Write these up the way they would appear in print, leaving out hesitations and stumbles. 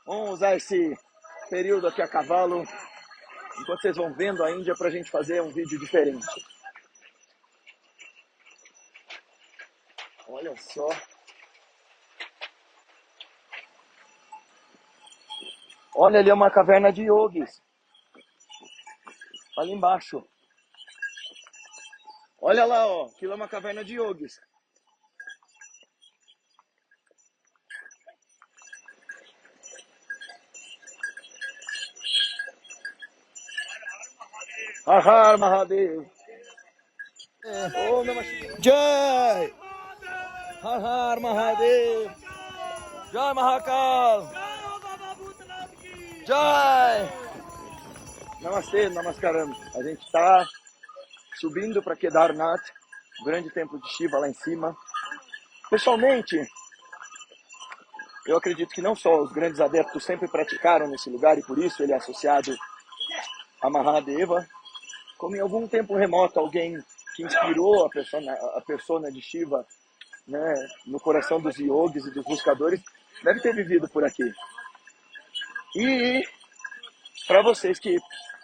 Vamos usar esse período aqui a cavalo, enquanto vocês vão vendo a Índia, para a gente fazer um vídeo diferente. Olha só. Olha ali, é uma caverna de yogis. Ali embaixo. Olha lá, ó. Aquilo é uma caverna de yogis. Har Har Mahadev. Om Namah Shivaya. Jai. Har Har Mahadev. Jai Mahakal. Jai. Namastê, Namaskaram. A gente está subindo para Kedarnath, o grande templo de Shiva lá em cima. Pessoalmente, eu acredito que não só os grandes adeptos sempre praticaram nesse lugar e por isso ele é associado a Mahadeva, como em algum tempo remoto alguém que inspirou a persona de Shiva, né, no coração dos yogis e dos buscadores, deve ter vivido por aqui. E para vocês que,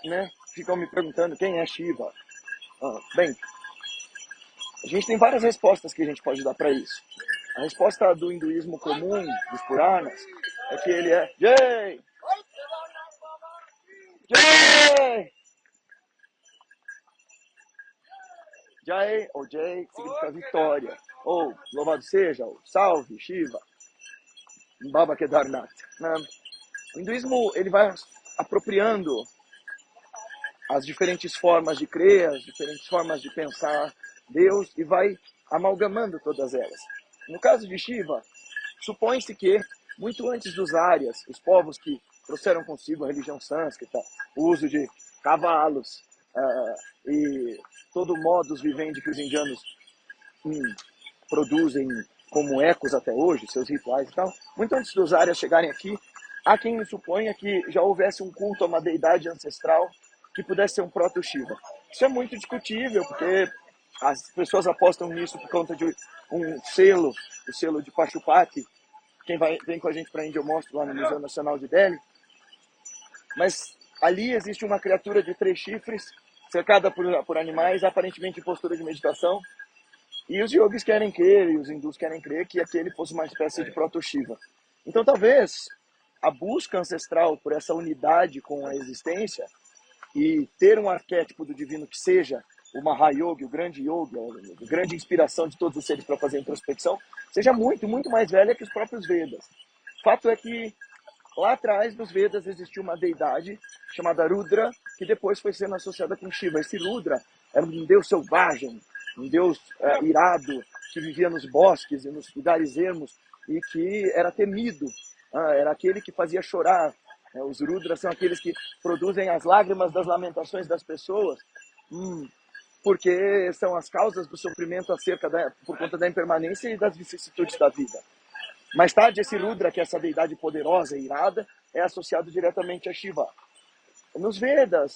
né, ficam me perguntando quem é Shiva, bem, a gente tem várias respostas que a gente pode dar para isso. A resposta do hinduísmo comum, dos Puranas, é que ele é Jai! Jai! Jai, ou Jai, significa vitória. Ou louvado seja, ou salve, Shiva, Baba Kedarnath. O hinduísmo, ele vai apropriando as diferentes formas de crer, as diferentes formas de pensar Deus e vai amalgamando todas elas. No caso de Shiva, supõe-se que, muito antes dos Árias, os povos que trouxeram consigo a religião sânscrita, o uso de cavalos e todo o modus vivendi que os indianos produzem como ecos até hoje, seus rituais e tal, muito antes dos Árias chegarem aqui, há quem suponha que já houvesse um culto a uma deidade ancestral que pudesse ser um proto-Shiva. Isso é muito discutível, porque as pessoas apostam nisso por conta de um selo, o selo de Pashupati. Quem vem com a gente para a Índia eu mostro lá no Museu Nacional de Delhi. Mas ali existe uma criatura de 3 chifres, cercada por animais, aparentemente em postura de meditação. E os yogis querem crer, e os hindus querem crer que aquele fosse uma espécie de proto-Shiva. Então talvez a busca ancestral por essa unidade com a existência e ter um arquétipo do divino que seja o Mahayogi, o grande yoga, a grande inspiração de todos os seres para fazer introspecção, seja muito, muito mais velha que os próprios Vedas. Fato é que lá atrás nos Vedas existiu uma deidade chamada Rudra, que depois foi sendo associada com Shiva. Esse Rudra era um deus selvagem, um deus irado, que vivia nos bosques e nos lugares ermos e que era temido, era aquele que fazia chorar. Os Rudras são aqueles que produzem as lágrimas das lamentações das pessoas, porque são as causas do sofrimento por conta da impermanência e das vicissitudes da vida. Mais tarde, esse Rudra, que é essa deidade poderosa e irada, é associado diretamente a Shiva. Nos Vedas,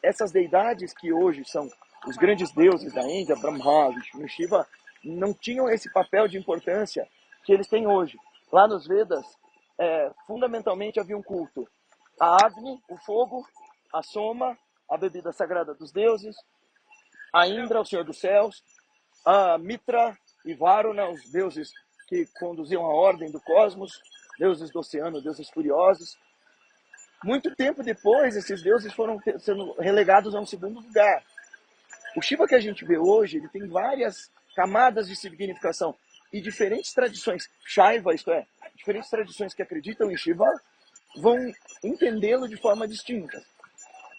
essas deidades que hoje são os grandes deuses da Índia, Brahma, Vishnu e Shiva, não tinham esse papel de importância que eles têm hoje. Lá nos Vedas, fundamentalmente havia um culto a Agni, o fogo, a Soma, a bebida sagrada dos deuses, a Indra, o senhor dos céus, a Mitra e Varuna, os deuses que conduziam a ordem do cosmos, deuses do oceano, deuses furiosos. Muito tempo depois, esses deuses foram sendo relegados a um segundo lugar. O Shiva que a gente vê hoje, ele tem várias camadas de significação e diferentes tradições Shaiva, isto é, diferentes tradições que acreditam em Shiva, vão entendê-lo de forma distinta.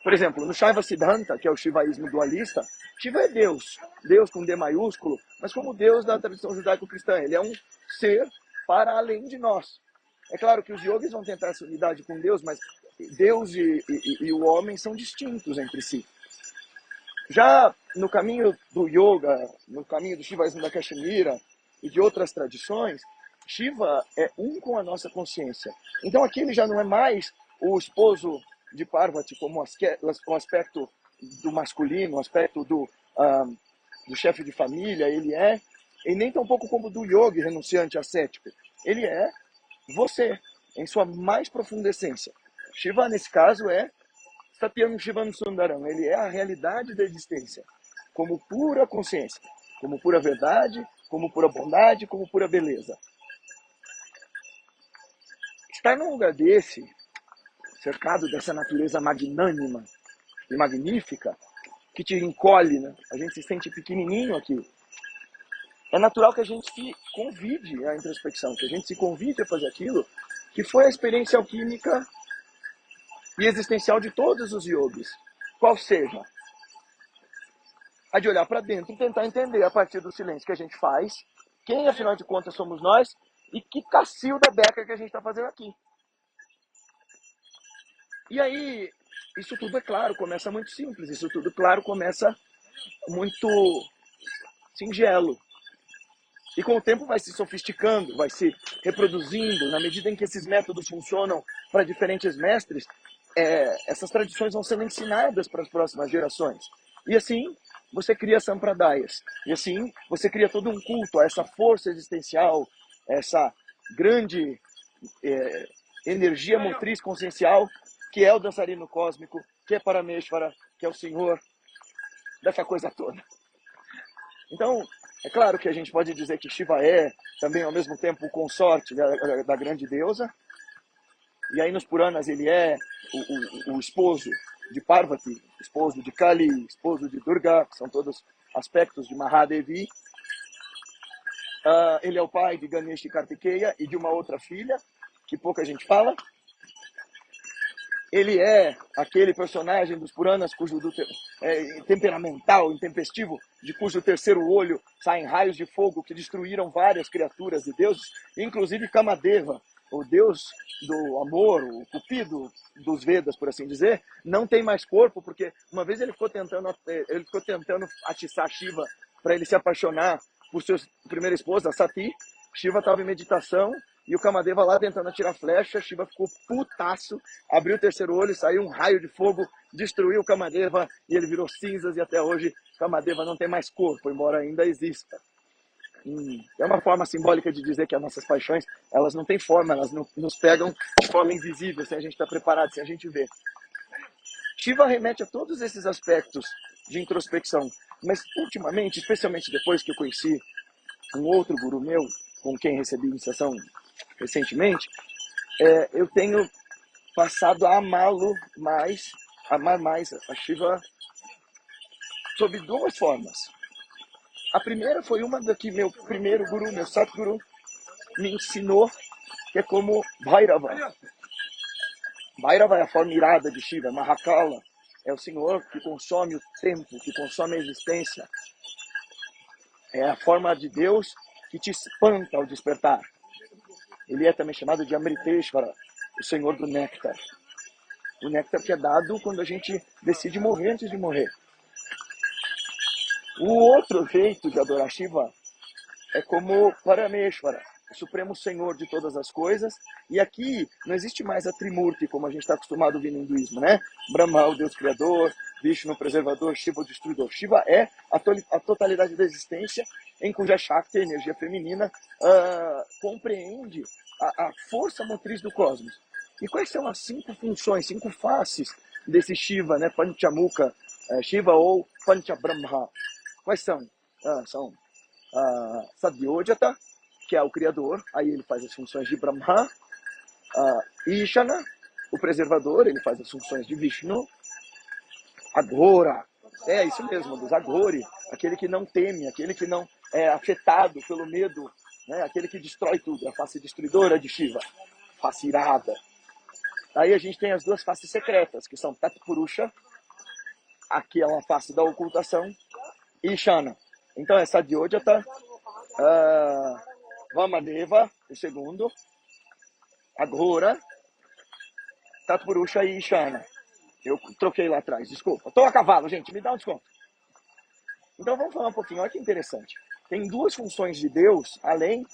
Por exemplo, no Shaiva Siddhanta, que é o shivaísmo dualista, Shiva é Deus, Deus com D maiúsculo, mas como Deus da tradição judaico-cristã, ele é um ser para além de nós. É claro que os yogis vão tentar essa unidade com Deus, mas Deus e o homem são distintos entre si. Já no caminho do yoga, no caminho do shivaísmo da Kashmira e de outras tradições, Shiva é um com a nossa consciência. Então aqui ele já não é mais o esposo de Parvati como o aspecto do masculino, o aspecto do chefe de família, e nem tampouco como do yogi renunciante ascético. Ele é você, em sua mais profunda essência. Shiva, nesse caso, é Satyam Shivam Sundaram. Ele é a realidade da existência, como pura consciência, como pura verdade, como pura bondade, como pura beleza. Estar num lugar desse, cercado dessa natureza magnânima e magnífica, que te encolhe, né? A gente se sente pequenininho aqui. É natural que a gente se convide à introspecção, que a gente se convide a fazer aquilo que foi a experiência alquímica e existencial de todos os yogis. Qual seja? A de olhar para dentro e tentar entender a partir do silêncio que a gente faz, quem afinal de contas somos nós e que cacil da beca que a gente está fazendo aqui. E aí, isso tudo, é claro, começa muito simples, isso tudo, claro, começa muito singelo. E com o tempo vai se sofisticando, vai se reproduzindo, na medida em que esses métodos funcionam para diferentes mestres, essas tradições vão sendo ensinadas para as próximas gerações. E assim, você cria sampradayas. E assim, você cria todo um culto a essa força existencial, essa grande energia motriz consciencial, que é o dançarino cósmico, que é Parameshvara, que é o Senhor dessa coisa toda. Então, é claro que a gente pode dizer que Shiva é também ao mesmo tempo o consorte da grande deusa. E aí nos Puranas ele é o esposo de Parvati, esposo de Kali, esposo de Durga, que são todos aspectos de Mahadevi. Ele é o pai de Ganesh e Kartikeya e de uma outra filha, que pouca gente fala. Ele é aquele personagem dos Puranas cujo temperamental, intempestivo, de cujo terceiro olho saem raios de fogo que destruíram várias criaturas e deuses, inclusive Kamadeva, o deus do amor, o cupido dos Vedas, por assim dizer, não tem mais corpo, porque uma vez ele ficou tentando atiçar Shiva para ele se apaixonar por sua primeira esposa, Sati. Shiva estava em meditação e o Kamadeva lá tentando atirar flecha. Shiva ficou putaço, abriu o terceiro olho, saiu um raio de fogo, destruiu o Kamadeva e ele virou cinzas, e até hoje Kamadeva não tem mais corpo, embora ainda exista. É uma forma simbólica de dizer que as nossas paixões, elas não têm forma, elas nos pegam de forma invisível, sem a gente estar preparado, sem a gente ver. Shiva remete a todos esses aspectos de introspecção, mas ultimamente, especialmente depois que eu conheci um outro guru meu, com quem recebi iniciação recentemente, eu tenho passado a amar mais a Shiva sob duas formas. A primeira foi uma que meu primeiro guru, meu Satguru, me ensinou, que é como Bhairava. Bhairava é a forma irada de Shiva, Mahakala é o Senhor que consome o tempo, que consome a existência. É a forma de Deus que te espanta ao despertar. Ele é também chamado de Amriteshvara, o Senhor do Néctar. O néctar que é dado quando a gente decide morrer antes de morrer. O outro jeito de adorar Shiva é como Parameshvara, o Supremo Senhor de todas as coisas. E aqui não existe mais a Trimurti, como a gente está acostumado a ouvir no hinduísmo, né? Brahma, o Deus Criador, Vishnu, o Preservador, Shiva, o Destruidor. Shiva é a totalidade da existência, em cuja Shakti, a energia feminina, compreende a força motriz do cosmos. E quais são as 5 funções, 5 faces desse Shiva, né? Panchamukha, Shiva ou Panchabrahma? Quais são? São Sadyojata, que é o Criador, aí ele faz as funções de Brahma. Ishana, o Preservador, ele faz as funções de Vishnu. Aghora, é isso mesmo, dos Aghori, aquele que não teme, aquele que não é afetado pelo medo, né? Aquele que destrói tudo, a face destruidora de Shiva, face irada. Aí a gente tem as duas faces secretas, que são Tat Purusha, aqui é uma face da ocultação, e Ishana. Então é Sadyojata, Vamadeva, o segundo, Aghora, Tat Purusha e Ishana. Eu troquei lá atrás, desculpa. Estou a cavalo, gente, me dá um desconto. Então vamos falar um pouquinho, olha que interessante. Tem duas funções de Deus, além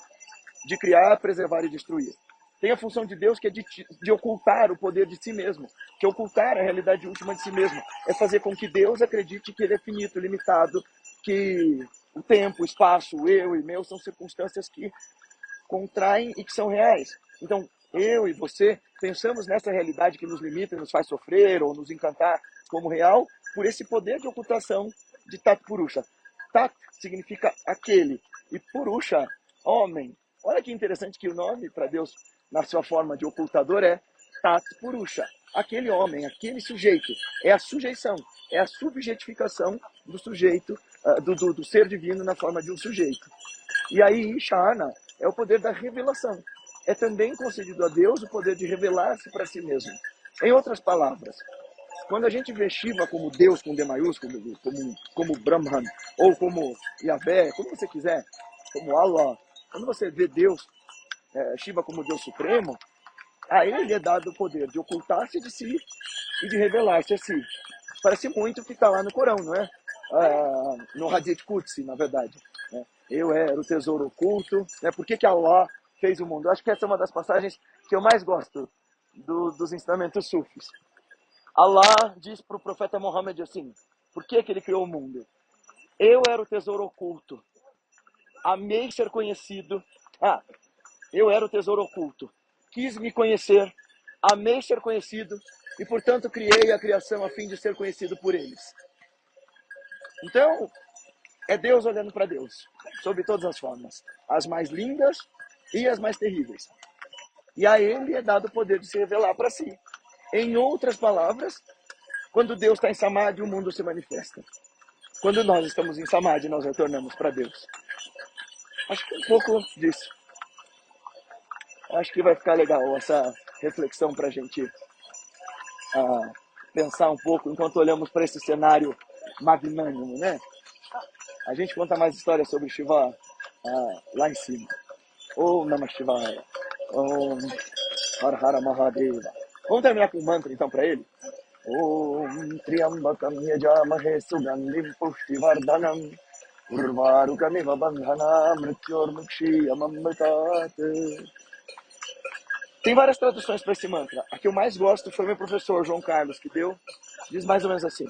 de criar, preservar e destruir. Tem a função de Deus que é de ocultar o poder de si mesmo, que é ocultar a realidade última de si mesmo. É fazer com que Deus acredite que ele é finito, limitado, que o tempo, o espaço, o eu e meu são circunstâncias que contraem e que são reais. Então, eu e você pensamos nessa realidade que nos limita e nos faz sofrer ou nos encantar como real por esse poder de ocultação de Tat Purusha. Tat significa aquele e Purusha, homem. Olha que interessante que o nome para Deus na sua forma de ocultador é Tat Purusha. Aquele homem, aquele sujeito. É a sujeição, é a subjetificação do sujeito, do ser divino na forma de um sujeito. E aí, Shana é o poder da revelação. É também concedido a Deus o poder de revelar-se para si mesmo. Em outras palavras, quando a gente vê Shiva como Deus com D maiúsculo, como Brahman, ou como Yahvé, como você quiser, como Allah, quando você vê Deus, Shiva como Deus Supremo, a ele é dado o poder de ocultar-se de si e de revelar-se a si. Parece muito o que está lá no Corão, não é? No Hadith Qudsi, na verdade. Né? Eu era o tesouro oculto. Né? Por que Allah fez o mundo? Eu acho que essa é uma das passagens que eu mais gosto dos ensinamentos sufis. Allah diz para o profeta Muhammad assim, por que ele criou o mundo? Eu era o tesouro oculto. Amei ser conhecido. Eu era o tesouro oculto. Quis me conhecer. Amei ser conhecido. E, portanto, criei a criação a fim de ser conhecido por eles. Então, é Deus olhando para Deus, sob todas as formas. As mais lindas e as mais terríveis. E a ele é dado o poder de se revelar para si. Em outras palavras, quando Deus está em Samadhi, o mundo se manifesta. Quando nós estamos em Samadhi, nós retornamos para Deus. Acho que um pouco disso. Acho que vai ficar legal essa reflexão para a gente pensar um pouco enquanto olhamos para esse cenário magnânimo, né? A gente conta mais histórias sobre Shiva lá em cima. Om Namah Shivaya. Om Har Har Mahadeva. Vamos terminar com um mantra então para ele? Om Triambakam Yajamahe Sugandhim Pushtivardhanam Urvarukamiva Bandhana Mrityor Mukshiyamamritat. Tem várias traduções para esse mantra. A que eu mais gosto foi meu professor João Carlos, que deu. Diz mais ou menos assim.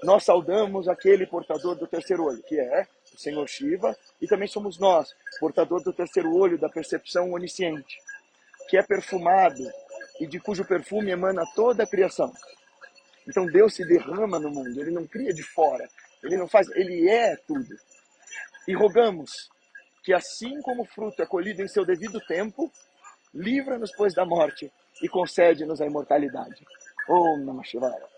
Nós saudamos aquele portador do terceiro olho, que é o Senhor Shiva, e também somos nós, portador do terceiro olho da percepção onisciente, que é perfumado e de cujo perfume emana toda a criação. Então Deus se derrama no mundo, ele não cria de fora, ele não faz, ele é tudo. E rogamos que assim como o fruto é colhido em seu devido tempo, livra-nos, pois, da morte e concede-nos a imortalidade. Om Namah Shivaya.